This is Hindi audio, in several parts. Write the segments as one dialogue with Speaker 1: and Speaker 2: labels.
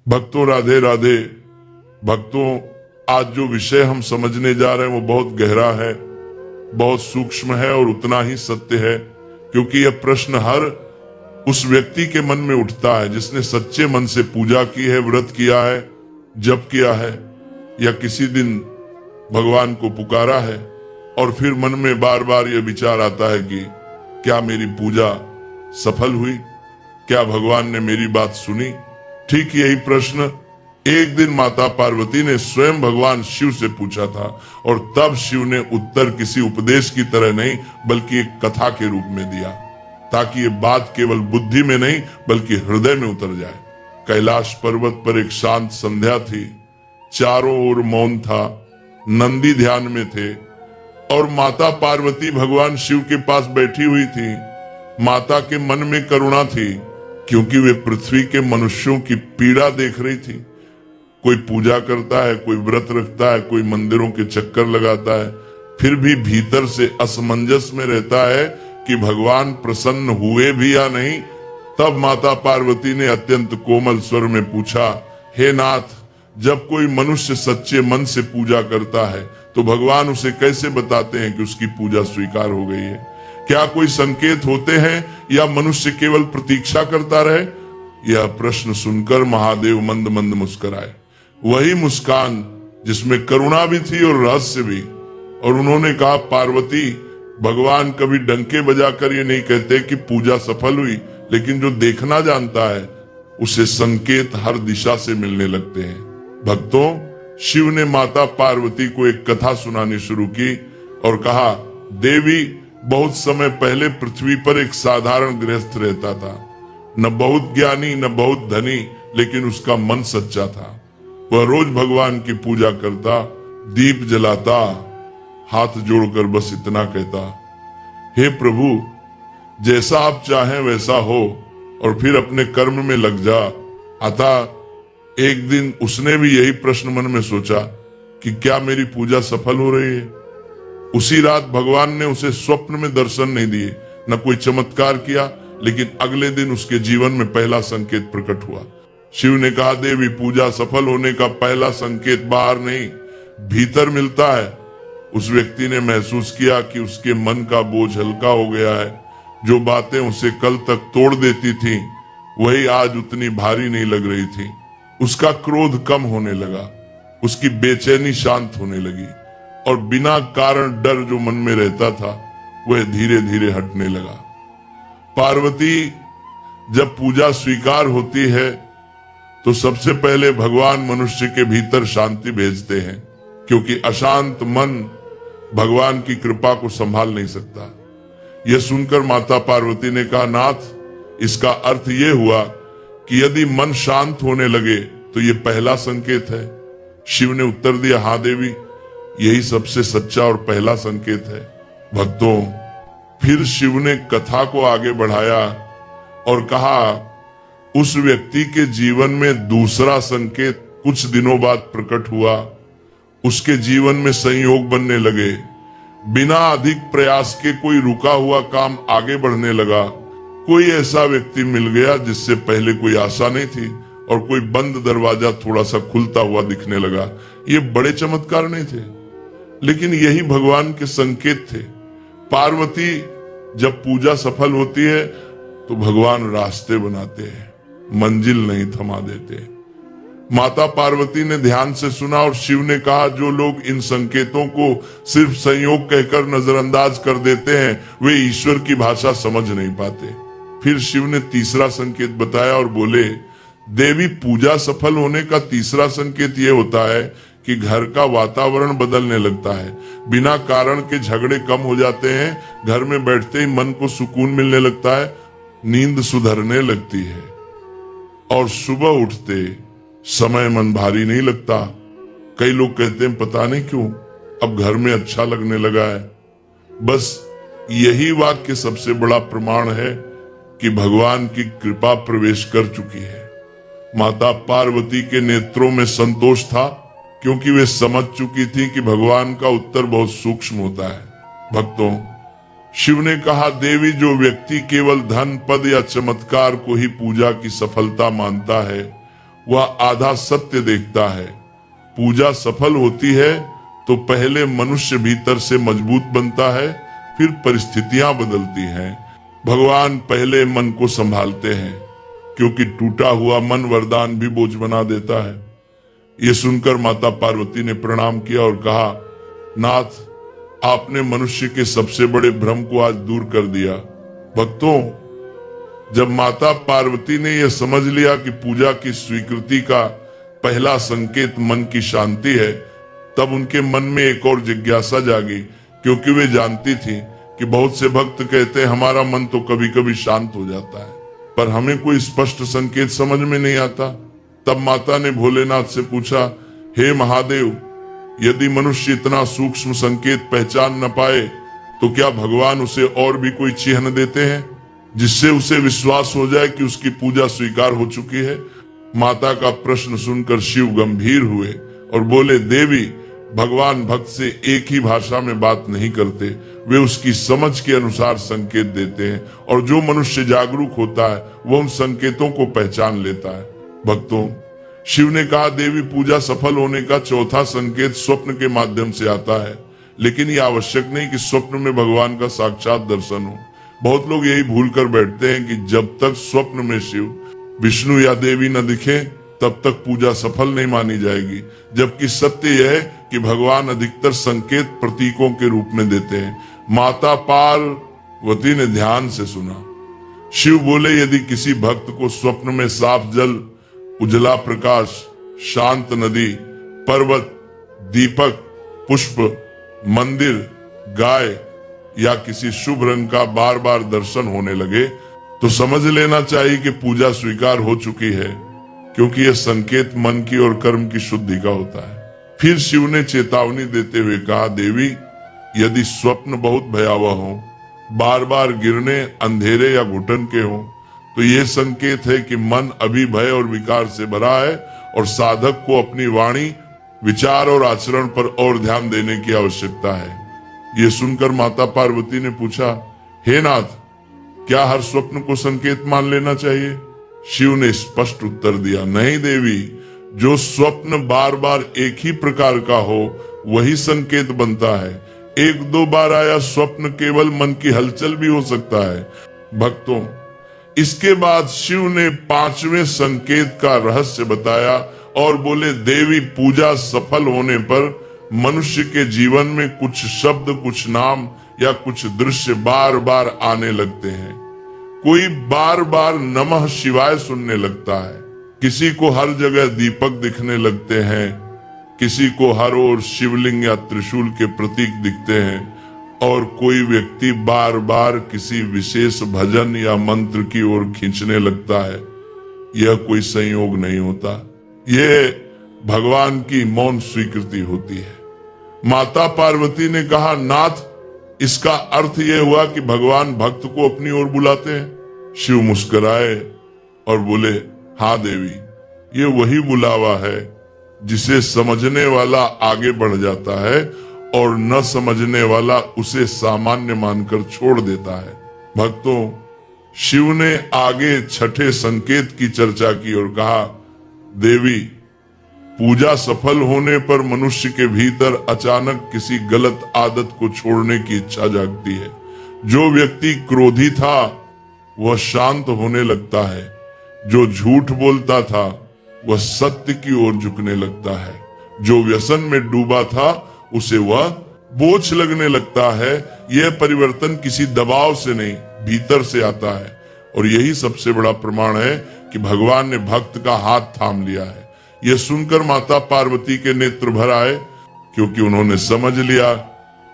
Speaker 1: भक्तों राधे राधे। भक्तों, आज जो विषय हम समझने जा रहे हैं वो बहुत गहरा है, बहुत सूक्ष्म है और उतना ही सत्य है, क्योंकि यह प्रश्न हर उस व्यक्ति के मन में उठता है जिसने सच्चे मन से पूजा की है, व्रत किया है, जप किया है, या किसी दिन भगवान को पुकारा है और फिर मन में बार बार यह विचार आता है कि क्या मेरी पूजा सफल हुई, क्या भगवान ने मेरी बात सुनी। ठीक यही प्रश्न एक दिन माता पार्वती ने स्वयं भगवान शिव से पूछा था, और तब शिव ने उत्तर किसी उपदेश की तरह नहीं बल्कि एक कथा के रूप में दिया, ताकि ये बात केवल बुद्धि में नहीं बल्कि हृदय में उतर जाए। कैलाश पर्वत पर एक शांत संध्या थी, चारों ओर मौन था, नंदी ध्यान में थे और माता पार्वती भगवान शिव के पास बैठी हुई थी। माता के मन में करुणा थी, क्योंकि वे पृथ्वी के मनुष्यों की पीड़ा देख रही थी। कोई पूजा करता है, कोई व्रत रखता है, कोई मंदिरों के चक्कर लगाता है, फिर भी भीतर से असमंजस में रहता है कि भगवान प्रसन्न हुए भी या नहीं। तब माता पार्वती ने अत्यंत कोमल स्वर में पूछा, हे नाथ, जब कोई मनुष्य सच्चे मन से पूजा करता है तो भगवान उसे कैसे बताते हैं कि उसकी पूजा स्वीकार हो गई है? क्या कोई संकेत होते हैं या मनुष्य केवल प्रतीक्षा करता रहे? यह प्रश्न सुनकर महादेव मंद मंद मुस्कुराए, वही मुस्कान जिसमें करुणा भी थी और रहस्य भी। और उन्होंने कहा, पार्वती, भगवान कभी डंके बजाकर ये नहीं कहते कि पूजा सफल हुई, लेकिन जो देखना जानता है उसे संकेत हर दिशा से मिलने लगते हैं। भक्तों, शिव ने माता पार्वती को एक कथा सुनानी शुरू की और कहा, देवी, बहुत समय पहले पृथ्वी पर एक साधारण गृहस्थ रहता था, न बहुत ज्ञानी न बहुत धनी, लेकिन उसका मन सच्चा था। वह रोज भगवान की पूजा करता, दीप जलाता, हाथ जोड़कर बस इतना कहता, हे प्रभु, जैसा आप चाहें वैसा हो, और फिर अपने कर्म में लग जा। अतः एक दिन उसने भी यही प्रश्न मन में सोचा कि क्या मेरी पूजा सफल हो रही है। उसी रात भगवान ने उसे स्वप्न में दर्शन नहीं दिए, न कोई चमत्कार किया, लेकिन अगले दिन उसके जीवन में पहला संकेत प्रकट हुआ। शिव ने कहा, देवी, पूजा सफल होने का पहला संकेत बाहर नहीं, भीतर मिलता है। उस व्यक्ति ने महसूस किया कि उसके मन का बोझ हल्का हो गया है। जो बातें उसे कल तक तोड़ देती थी वही आज उतनी भारी नहीं लग रही थी। उसका क्रोध कम होने लगा, उसकी बेचैनी शांत होने लगी, और बिना कारण डर जो मन में रहता था वह धीरे धीरे हटने लगा। पार्वती, जब पूजा स्वीकार होती है तो सबसे पहले भगवान मनुष्य के भीतर शांति भेजते हैं, क्योंकि अशांत मन भगवान की कृपा को संभाल नहीं सकता। यह सुनकर माता पार्वती ने कहा, नाथ, इसका अर्थ यह हुआ कि यदि मन शांत होने लगे तो यह पहला संकेत है। शिव ने उत्तर दिया, हाँ देवी, यही सबसे सच्चा और पहला संकेत है। भक्तों, फिर शिव ने कथा को आगे बढ़ाया और कहा, उस व्यक्ति के जीवन में दूसरा संकेत कुछ दिनों बाद प्रकट हुआ। उसके जीवन में संयोग बनने लगे, बिना अधिक प्रयास के कोई रुका हुआ काम आगे बढ़ने लगा। कोई ऐसा व्यक्ति मिल गया जिससे पहले कोई आशा नहीं थी, और कोई बंद दरवाजा थोड़ा सा खुलता हुआ दिखने लगा। ये बड़े चमत्कार नहीं थे, लेकिन यही भगवान के संकेत थे। पार्वती, जब पूजा सफल होती है तो भगवान रास्ते बनाते हैं, मंजिल नहीं थमा देते। माता पार्वती ने ध्यान से सुना और शिव ने कहा, जो लोग इन संकेतों को सिर्फ संयोग कहकर नजरअंदाज कर देते हैं वे ईश्वर की भाषा समझ नहीं पाते। फिर शिव ने तीसरा संकेत बताया और बोले, देवी, पूजा सफल होने का तीसरा संकेत यह होता है कि घर का वातावरण बदलने लगता है। बिना कारण के झगड़े कम हो जाते हैं, घर में बैठते ही मन को सुकून मिलने लगता है, नींद सुधरने लगती है, और सुबह उठते समय मन भारी नहीं लगता। कई लोग कहते हैं, पता नहीं क्यों अब घर में अच्छा लगने लगा है। बस यही वाक्य सबसे बड़ा प्रमाण है कि भगवान की कृपा प्रवेश कर चुकी है। माता पार्वती के नेत्रों में संतोष था, क्योंकि वे समझ चुकी थी कि भगवान का उत्तर बहुत सूक्ष्म होता है। भक्तों, शिव ने कहा, देवी, जो व्यक्ति केवल धन, पद या चमत्कार को ही पूजा की सफलता मानता है वह आधा सत्य देखता है। पूजा सफल होती है तो पहले मनुष्य भीतर से मजबूत बनता है, फिर परिस्थितियां बदलती हैं। भगवान पहले मन को संभालते हैं, क्योंकि टूटा हुआ मन वरदान भी बोझ बना देता है। ये सुनकर माता पार्वती ने प्रणाम किया और कहा, नाथ, आपने मनुष्य के सबसे बड़े भ्रम को आज दूर कर दिया। भक्तों, जब माता पार्वती ने यह समझ लिया कि पूजा की स्वीकृति का पहला संकेत मन की शांति है, तब उनके मन में एक और जिज्ञासा जागी, क्योंकि वे जानती थी कि बहुत से भक्त कहते हैं हमारा मन तो कभी कभी शांत हो जाता है, पर हमें कोई स्पष्ट संकेत समझ में नहीं आता। तब माता ने भोलेनाथ से पूछा, हे महादेव, यदि मनुष्य इतना सूक्ष्म संकेत पहचान न पाए तो क्या भगवान उसे और भी कोई चिन्ह देते हैं जिससे उसे विश्वास हो जाए कि उसकी पूजा स्वीकार हो चुकी है? माता का प्रश्न सुनकर शिव गंभीर हुए और बोले, देवी, भगवान भक्त से एक ही भाषा में बात नहीं करते, वे उसकी समझ के अनुसार संकेत देते हैं, और जो मनुष्य जागरूक होता है वह उन संकेतों को पहचान लेता है। भक्तों, शिव ने कहा, देवी, पूजा सफल होने का चौथा संकेत स्वप्न के माध्यम से आता है, लेकिन यह आवश्यक नहीं कि स्वप्न में भगवान का साक्षात दर्शन हो। बहुत लोग यही भूल कर बैठते हैं कि जब तक स्वप्न में शिव, विष्णु या देवी न दिखे तब तक पूजा सफल नहीं मानी जाएगी, जबकि सत्य यह है कि भगवान अधिकतर संकेत प्रतीकों के रूप में देते हैं। माता पार्वती ने ध्यान से सुना। शिव बोले, यदि किसी भक्त को स्वप्न में साफ जल, उजला प्रकाश, शांत नदी, पर्वत, दीपक, पुष्प, मंदिर, गाय या किसी शुभ रंग का बार बार दर्शन होने लगे तो समझ लेना चाहिए कि पूजा स्वीकार हो चुकी है, क्योंकि यह संकेत मन की और कर्म की शुद्धि का होता है। फिर शिव ने चेतावनी देते हुए कहा, देवी, यदि स्वप्न बहुत भयावह हो, बार बार गिरने, अंधेरे या घुटन के हो, तो यह संकेत है कि मन अभी भय और विकार से भरा है और साधक को अपनी वाणी, विचार और आचरण पर और ध्यान देने की आवश्यकता है। यह सुनकर माता पार्वती ने पूछा, हे नाथ, क्या हर स्वप्न को संकेत मान लेना चाहिए? शिव ने स्पष्ट उत्तर दिया, नहीं देवी, जो स्वप्न बार बार एक ही प्रकार का हो वही संकेत बनता है। एक दो बार आया स्वप्न केवल मन की हलचल भी हो सकता है। भक्तों, इसके बाद शिव ने पांचवें संकेत का रहस्य बताया और बोले, देवी, पूजा सफल होने पर मनुष्य के जीवन में कुछ शब्द, कुछ नाम या कुछ दृश्य बार बार आने लगते हैं। कोई बार बार नमः शिवाय सुनने लगता है, किसी को हर जगह दीपक दिखने लगते हैं, किसी को हर ओर शिवलिंग या त्रिशूल के प्रतीक दिखते हैं, और कोई व्यक्ति बार बार किसी विशेष भजन या मंत्र की ओर खींचने लगता है। यह कोई संयोग नहीं होता, यह भगवान की मौन स्वीकृति होती है। माता पार्वती ने कहा, नाथ, इसका अर्थ यह हुआ कि भगवान भक्त को अपनी ओर बुलाते हैं। शिव मुस्कुराए और बोले, हाँ देवी, ये वही बुलावा है जिसे समझने वाला आगे बढ़ जाता है और न समझने वाला उसे सामान्य मानकर छोड़ देता है। भक्तों, शिव ने आगे छठे संकेत की चर्चा की और कहा, देवी, पूजा सफल होने पर मनुष्य के भीतर अचानक किसी गलत आदत को छोड़ने की इच्छा जागती है। जो व्यक्ति क्रोधी था वह शांत होने लगता है, जो झूठ बोलता था वह सत्य की ओर झुकने लगता है, जो व्यसन में डूबा था उसे वह बोझ लगने लगता है। यह परिवर्तन किसी दबाव से नहीं, भीतर से आता है, और यही सबसे बड़ा प्रमाण है कि भगवान ने भक्त का हाथ थाम लिया है। यह सुनकर माता पार्वती के नेत्र भर आए, क्योंकि उन्होंने समझ लिया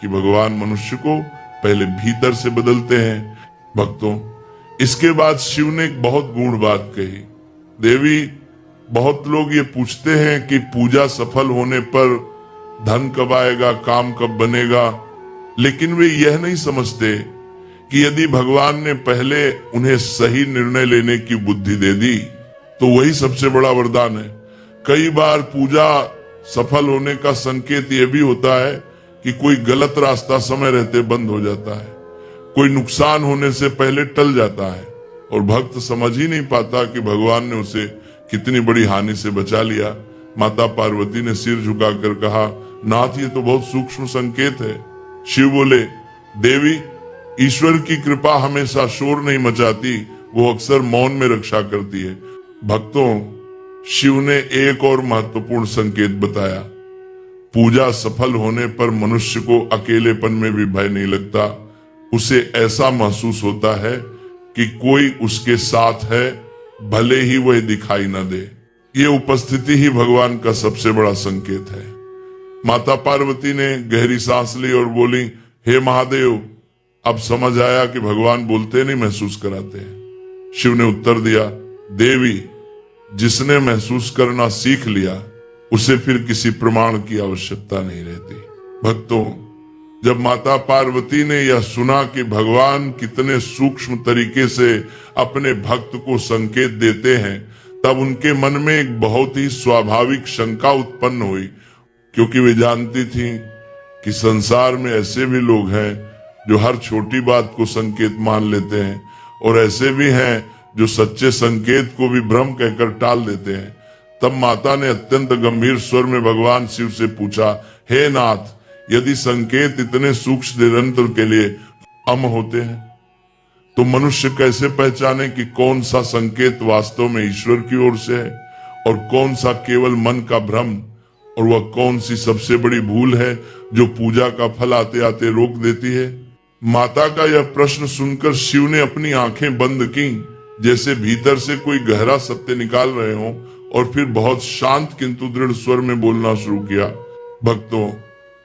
Speaker 1: कि भगवान मनुष्य को पहले भीतर से बदलते हैं। भक्तों, इसके बाद शिव ने एक बहुत गूढ़ बात कही, देवी, बहुत लोग ये पूछते हैं कि पूजा सफल होने पर धन कब आएगा, काम कब बनेगा, लेकिन वे यह नहीं समझते कि यदि भगवान ने पहले उन्हें सही निर्णय लेने की बुद्धि दे दी तो वही सबसे बड़ा वरदान है। कई बार पूजा सफल होने का संकेत यह भी होता है कि कोई गलत रास्ता समय रहते बंद हो जाता है, कोई नुकसान होने से पहले टल जाता है, और भक्त समझ ही नहीं पाता कि भगवान ने उसे कितनी बड़ी हानि से बचा लिया। माता पार्वती ने सिर झुकाकर कहा, नाथ ये तो बहुत सूक्ष्म संकेत है। शिव बोले, देवी ईश्वर की कृपा हमेशा शोर नहीं मचाती, वो अक्सर मौन में रक्षा करती है। भक्तों, शिव ने एक और महत्वपूर्ण संकेत बताया। पूजा सफल होने पर मनुष्य को अकेलेपन में भी भय नहीं लगता। उसे ऐसा महसूस होता है कि कोई उसके साथ है, भले ही वह दिखाई न दे। ये उपस्थिति ही भगवान का सबसे बड़ा संकेत है। माता पार्वती ने गहरी सांस ली और बोली, हे महादेव, अब समझ आया कि भगवान बोलते नहीं, महसूस कराते हैं। शिव ने उत्तर दिया, देवी जिसने महसूस करना सीख लिया उसे फिर किसी प्रमाण की आवश्यकता नहीं रहती। भक्तों, जब माता पार्वती ने यह सुना कि भगवान कितने सूक्ष्म तरीके से अपने भक्त को संकेत देते हैं, तब उनके मन में एक बहुत ही स्वाभाविक शंका उत्पन्न हुई, क्योंकि वे जानती थीं कि संसार में ऐसे भी लोग हैं जो हर छोटी बात को संकेत मान लेते हैं, और ऐसे भी हैं जो सच्चे संकेत को भी भ्रम कहकर टाल देते हैं। तब माता ने अत्यंत गंभीर स्वर में भगवान शिव से पूछा, हे नाथ, यदि संकेत इतने सूक्ष्म निरंतर के लिए अम होते हैं तो मनुष्य कैसे पहचाने कि कौन सा संकेत वास्तव में ईश्वर की ओर से है और कौन सा केवल मन का भ्रम, और वह कौन सी सबसे बड़ी भूल है जो पूजा का फल आते आते रोक देती है। माता का यह प्रश्न सुनकर शिव ने अपनी आंखें बंद की, जैसे भीतर से कोई गहरा सत्य निकाल रहे हों, और फिर बहुत शांत किंतु दृढ़ स्वर में बोलना शुरू किया। भक्तों,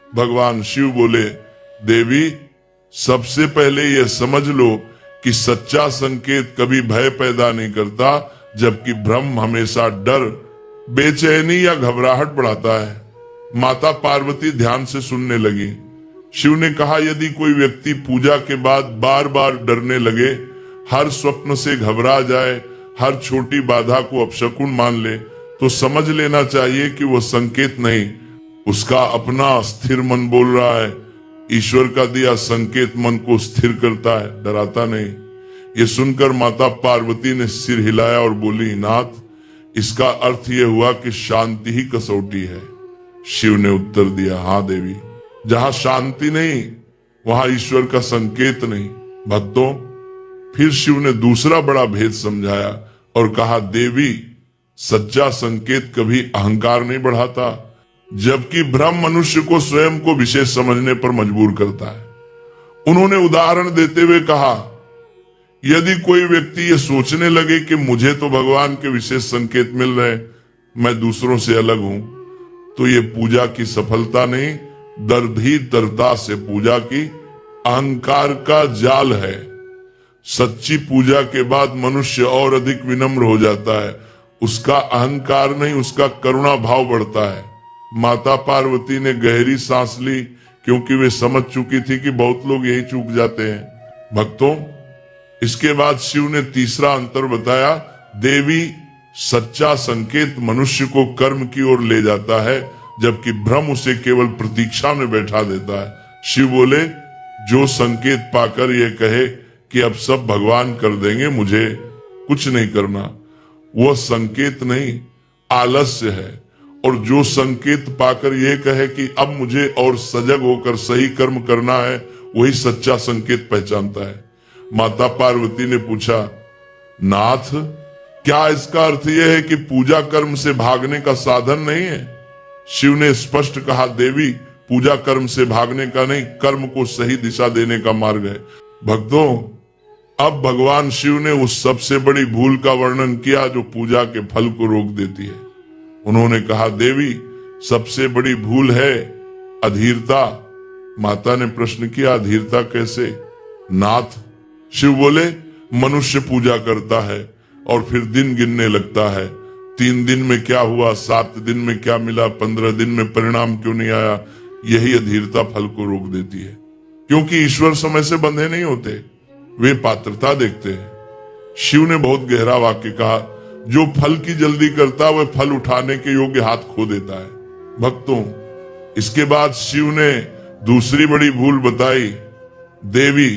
Speaker 1: भगवान शिव बोले, देवी सबसे पहले यह समझ लो कि सच्चा संकेत कभी भय पैदा नहीं करता, जबकि भ्रम हमेशा डर, बेचैनी या घबराहट बढ़ाता है। माता पार्वती ध्यान से सुनने लगी। शिव ने कहा, यदि कोई व्यक्ति पूजा के बाद बार बार डरने लगे, हर स्वप्न से घबरा जाए, हर छोटी बाधा को अपशकुन मान ले, तो समझ लेना चाहिए कि वह संकेत नहीं, उसका अपना स्थिर मन बोल रहा है। ईश्वर का दिया संकेत मन को स्थिर करता है, डराता नहीं। ये सुनकर माता पार्वती ने सिर हिलाया और बोली, नाथ, इसका अर्थ यह हुआ कि शांति ही कसौटी है। शिव ने उत्तर दिया, हाँ देवी, जहां शांति नहीं वहां ईश्वर का संकेत नहीं। भक्तों, फिर शिव ने दूसरा बड़ा भेद समझाया और कहा, देवी सच्चा संकेत कभी अहंकार नहीं बढ़ाता, जबकि भ्रम मनुष्य को स्वयं को विशेष समझने पर मजबूर करता है। उन्होंने उदाहरण देते हुए कहा, यदि कोई व्यक्ति ये सोचने लगे कि मुझे तो भगवान के विशेष संकेत मिल रहे, मैं दूसरों से अलग हूं, तो ये पूजा की सफलता नहीं, दर्दीतरता से पूजा की अहंकार का जाल है। सच्ची पूजा के बाद मनुष्य और अधिक विनम्र हो जाता है, उसका अहंकार नहीं, उसका करुणा भाव बढ़ता है। माता पार्वती ने गहरी सांस ली, क्योंकि वे समझ चुकी थी कि बहुत लोग यही चूक जाते हैं। भक्तों, इसके बाद शिव ने तीसरा अंतर बताया, देवी सच्चा संकेत मनुष्य को कर्म की ओर ले जाता है, जबकि भ्रम उसे केवल प्रतीक्षा में बैठा देता है। शिव बोले, जो संकेत पाकर ये कहे कि अब सब भगवान कर देंगे, मुझे कुछ नहीं करना, वह संकेत नहीं, आलस्य है। और जो संकेत पाकर यह कहे कि अब मुझे और सजग होकर सही कर्म करना है, वही सच्चा संकेत पहचानता है। माता पार्वती ने पूछा, नाथ, क्या इसका अर्थ यह है कि पूजा कर्म से भागने का साधन नहीं है? शिव ने स्पष्ट कहा, देवी पूजा कर्म से भागने का नहीं, कर्म को सही दिशा देने का मार्ग है। भक्तों, अब भगवान शिव ने उस सबसे बड़ी भूल का वर्णन किया जो पूजा के फल को रोक देती है। उन्होंने कहा, देवी सबसे बड़ी भूल है अधीरता। माता ने प्रश्न किया, अधीरता कैसे? नाथ, शिव बोले, मनुष्य पूजा करता है और फिर दिन गिनने लगता है, 3 दिन में क्या हुआ, 7 दिन में क्या मिला, 15 दिन में परिणाम क्यों नहीं आया। यही अधीरता फल को रोक देती है, क्योंकि ईश्वर समय से बंधे नहीं होते, वे पात्रता देखते हैं। शिव ने बहुत गहरा वाक्य कहा, जो फल की जल्दी करता वह फल उठाने के योग्य हाथ खो देता है। भक्तों, इसके बाद शिव ने दूसरी बड़ी भूल बताई। देवी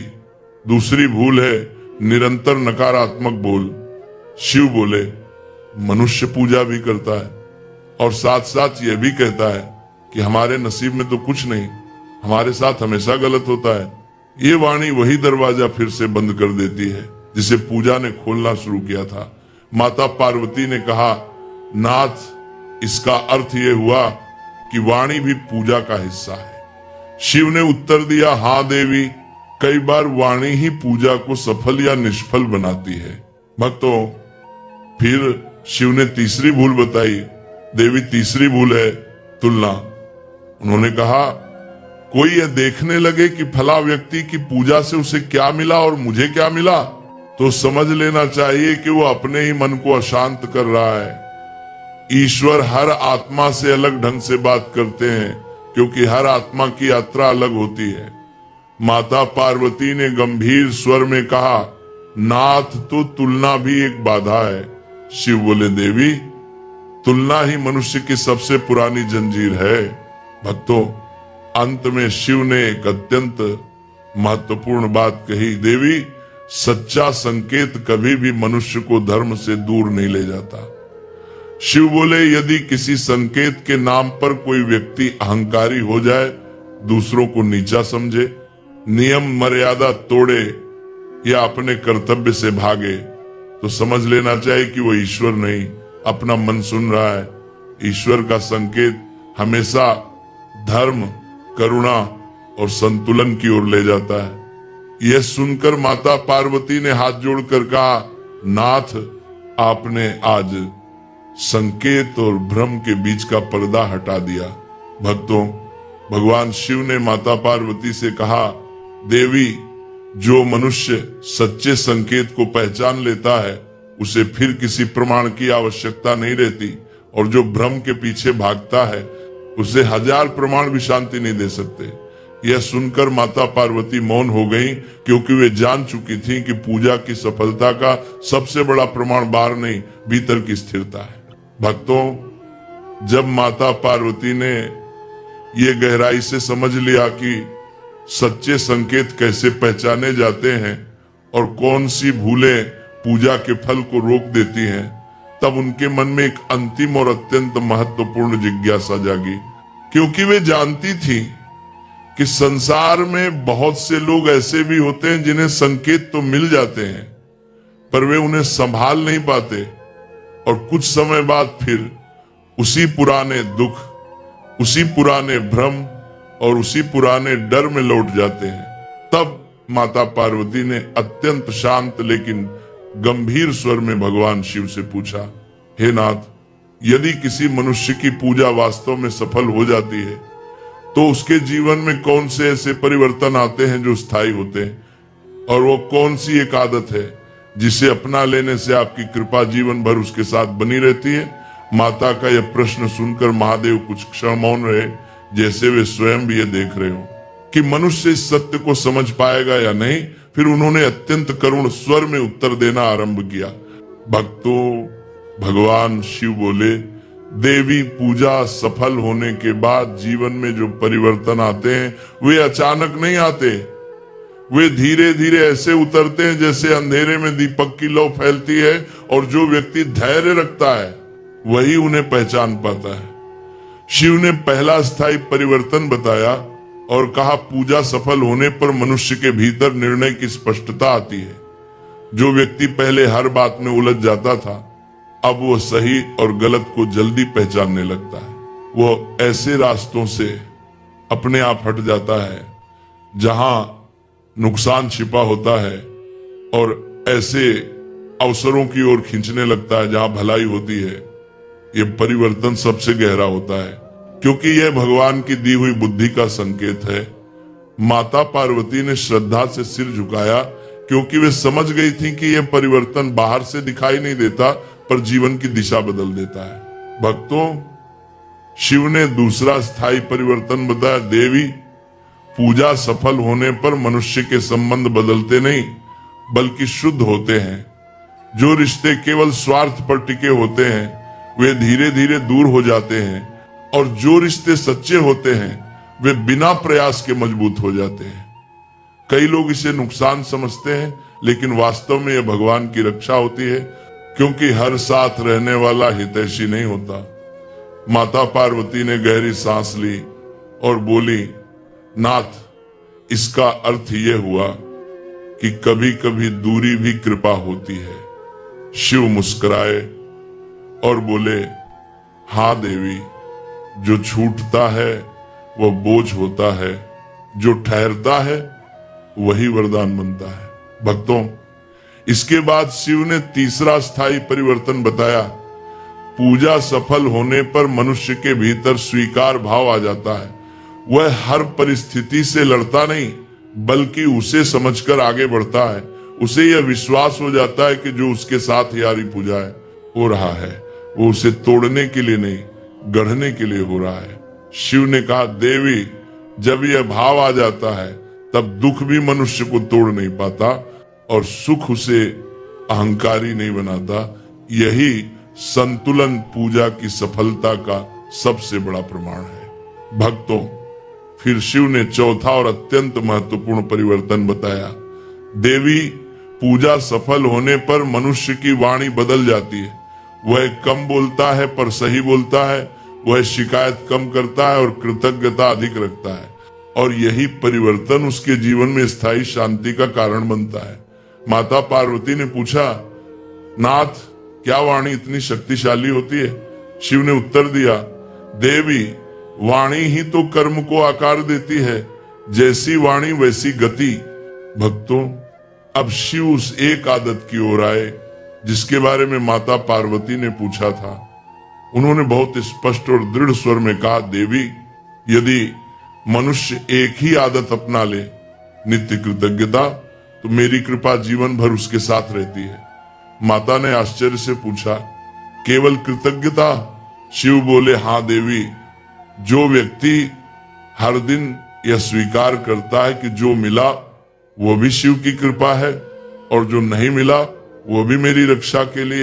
Speaker 1: दूसरी भूल है निरंतर नकारात्मक बोल। शिव बोले, मनुष्य पूजा भी करता है और साथ साथ यह भी कहता है कि हमारे नसीब में तो कुछ नहीं, हमारे साथ हमेशा गलत होता है। ये वाणी वही दरवाजा फिर से बंद कर देती है जिसे पूजा ने खोलना शुरू किया था। माता पार्वती ने कहा, नाथ, इसका अर्थ ये हुआ कि वाणी भी पूजा का हिस्सा है। शिव ने उत्तर दिया, हाँ देवी, कई बार वाणी ही पूजा को सफल या निष्फल बनाती है। भक्तों, फिर शिव ने तीसरी भूल बताई। देवी, तीसरी भूल है तुलना। उन्होंने कहा, कोई यह देखने लगे कि फला व्यक्ति की पूजा से उसे क्या मिला और मुझे क्या मिला, तो समझ लेना चाहिए कि वो अपने ही मन को अशांत कर रहा है। ईश्वर हर आत्मा से अलग ढंग से बात करते हैं क्योंकि हर आत्मा की यात्रा अलग होती है। माता पार्वती ने गंभीर स्वर में कहा, नाथ, तो तुलना भी एक बाधा है। शिव बोले, देवी, तुलना ही मनुष्य की सबसे पुरानी जंजीर है। भक्तों, अंत में शिव ने एक अत्यंत महत्वपूर्ण बात कही, देवी, सच्चा संकेत कभी भी मनुष्य को धर्म से दूर नहीं ले जाता। शिव बोले, यदि किसी संकेत के नाम पर कोई व्यक्ति अहंकारी हो जाए, दूसरों को नीचा समझे, नियम मर्यादा तोड़े या अपने कर्तव्य से भागे, तो समझ लेना चाहिए कि वो ईश्वर नहीं, अपना मन सुन रहा है। ईश्वर का संकेत हमेशा धर्म, करुणा और संतुलन की ओर ले जाता है। यह सुनकर माता पार्वती ने हाथ जोड़कर कहा, नाथ, आपने आज संकेत और भ्रम के बीच का पर्दा हटा दिया। भक्तों, भगवान शिव ने माता पार्वती से कहा, देवी, जो मनुष्य सच्चे संकेत को पहचान लेता है उसे फिर किसी प्रमाण की आवश्यकता नहीं रहती, और जो भ्रम के पीछे भागता है उसे 1000 प्रमाण भी शांति नहीं दे सकते। यह सुनकर माता पार्वती मौन हो गईं, क्योंकि वे जान चुकी थीं कि पूजा की सफलता का सबसे बड़ा प्रमाण बाहर नहीं, भीतर की स्थिरता है। भक्तों, जब माता पार्वती ने यह गहराई से समझ लिया कि सच्चे संकेत कैसे पहचाने जाते हैं और कौन सी भूलें पूजा के फल को रोक देती हैं, तब उनके मन में एक अंतिम और अत्यंत महत्वपूर्ण जिज्ञासा जागी। क्योंकि वे जानती थी कि संसार में बहुत से लोग ऐसे भी होते हैं जिन्हें संकेत तो मिल जाते हैं पर वे उन्हें संभाल नहीं पाते, और कुछ समय बाद फिर उसी पुराने दुख, उसी पुराने भ्रम और उसी पुराने डर में लौट जाते हैं। तब माता पार्वती ने अत्यंत शांत लेकिन गंभीर स्वर में भगवान शिव से पूछा, हे नाथ, यदि किसी मनुष्य की पूजा वास्तव में सफल हो जाती है तो उसके जीवन में कौन से ऐसे परिवर्तन आते हैं जो स्थायी होते हैं, और वो कौन सी एक आदत है जिसे अपना लेने से आपकी कृपा जीवन भर उसके साथ बनी रहती है। माता का यह प्रश्न सुनकर महादेव कुछ क्षण मौन रहे, जैसे वे स्वयं भी ये देख रहे हो कि मनुष्य इस सत्य को समझ पाएगा या नहीं। फिर उन्होंने अत्यंत करुण स्वर में उत्तर देना आरंभ किया। भक्तों, भगवान शिव बोले, देवी, पूजा सफल होने के बाद जीवन में जो परिवर्तन आते हैं वे अचानक नहीं आते, वे धीरे धीरे ऐसे उतरते हैं जैसे अंधेरे में दीपक की लौ फैलती है, और जो व्यक्ति धैर्य रखता है वही उन्हें पहचान पाता है। शिव ने पहला स्थायी परिवर्तन बताया और कहा, पूजा सफल होने पर मनुष्य के भीतर निर्णय की स्पष्टता आती है। जो व्यक्ति पहले हर बात में उलझ जाता था, अब वो सही और गलत को जल्दी पहचानने लगता है। वो ऐसे रास्तों से अपने आप हट जाता है जहां नुकसान छिपा होता है, और ऐसे अवसरों की ओर खींचने लगता है जहां भलाई होती है। ये परिवर्तन सबसे गहरा होता है, क्योंकि यह भगवान की दी हुई बुद्धि का संकेत है। माता पार्वती ने श्रद्धा से सिर झुकाया, क्योंकि वे समझ गई थी कि यह परिवर्तन बाहर से दिखाई नहीं देता पर जीवन की दिशा बदल देता है। भक्तों, शिव ने दूसरा स्थायी परिवर्तन बताया, देवी, पूजा सफल होने पर मनुष्य के संबंध बदलते नहीं बल्कि शुद्ध होते हैं। जो रिश्ते केवल स्वार्थ पर टिके होते हैं वे धीरे धीरे दूर हो जाते हैं, और जो रिश्ते सच्चे होते हैं वे बिना प्रयास के मजबूत हो जाते हैं। कई लोग इसे नुकसान समझते हैं, लेकिन वास्तव में यह भगवान की रक्षा होती है, क्योंकि हर साथ रहने वाला हितैषी नहीं होता। माता पार्वती ने गहरी सांस ली और बोली, नाथ, इसका अर्थ यह हुआ कि कभी कभी दूरी भी कृपा होती है। शिव मुस्कुराए और बोले, हाँ देवी, जो छूटता है वह बोझ होता है, जो ठहरता है वही वरदान बनता है। भक्तों, इसके बाद शिव ने तीसरा स्थायी परिवर्तन बताया। पूजा सफल होने पर मनुष्य के भीतर स्वीकार भाव आ जाता है। वह हर परिस्थिति से लड़ता नहीं, बल्कि उसे समझकर आगे बढ़ता है। उसे यह विश्वास हो जाता है कि जो उसके साथ यारी पूजा है हो रहा है, वो उसे तोड़ने के लिए नहीं, गढ़ने के लिए हो रहा है। शिव ने कहा, देवी, जब यह भाव आ जाता है तब दुख भी मनुष्य को तोड़ नहीं पाता और सुख उसे अहंकारी नहीं बनाता। यही संतुलन पूजा की सफलता का सबसे बड़ा प्रमाण है। भक्तों, फिर शिव ने चौथा और अत्यंत महत्वपूर्ण परिवर्तन बताया। देवी, पूजा सफल होने पर मनुष्य की वाणी बदल जाती है। वह कम बोलता है पर सही बोलता है। वह शिकायत कम करता है और कृतज्ञता अधिक रखता है। और यही परिवर्तन उसके जीवन में स्थायी शांति का कारण बनता है। माता पार्वती ने पूछा, नाथ, क्या वाणी इतनी शक्तिशाली होती है? शिव ने उत्तर दिया, देवी, वाणी ही तो कर्म को आकार देती है। जैसी वाणी वैसी गति। भक्तों, अब शिव उस एक आदत की ओर आए जिसके बारे में माता पार्वती ने पूछा था। उन्होंने बहुत स्पष्ट और दृढ़ स्वर में कहा, देवी, यदि मनुष्य एक ही आदत अपना ले, नित्य कृतज्ञता, तो मेरी कृपा जीवन भर उसके साथ रहती है। माता ने आश्चर्य से पूछा, केवल कृतज्ञता? शिव बोले, हाँ देवी, जो व्यक्ति हर दिन यह स्वीकार करता है कि जो मिला वो भी शिव की कृपा है और जो नहीं मिला वो भी मेरी रक्षा के लिए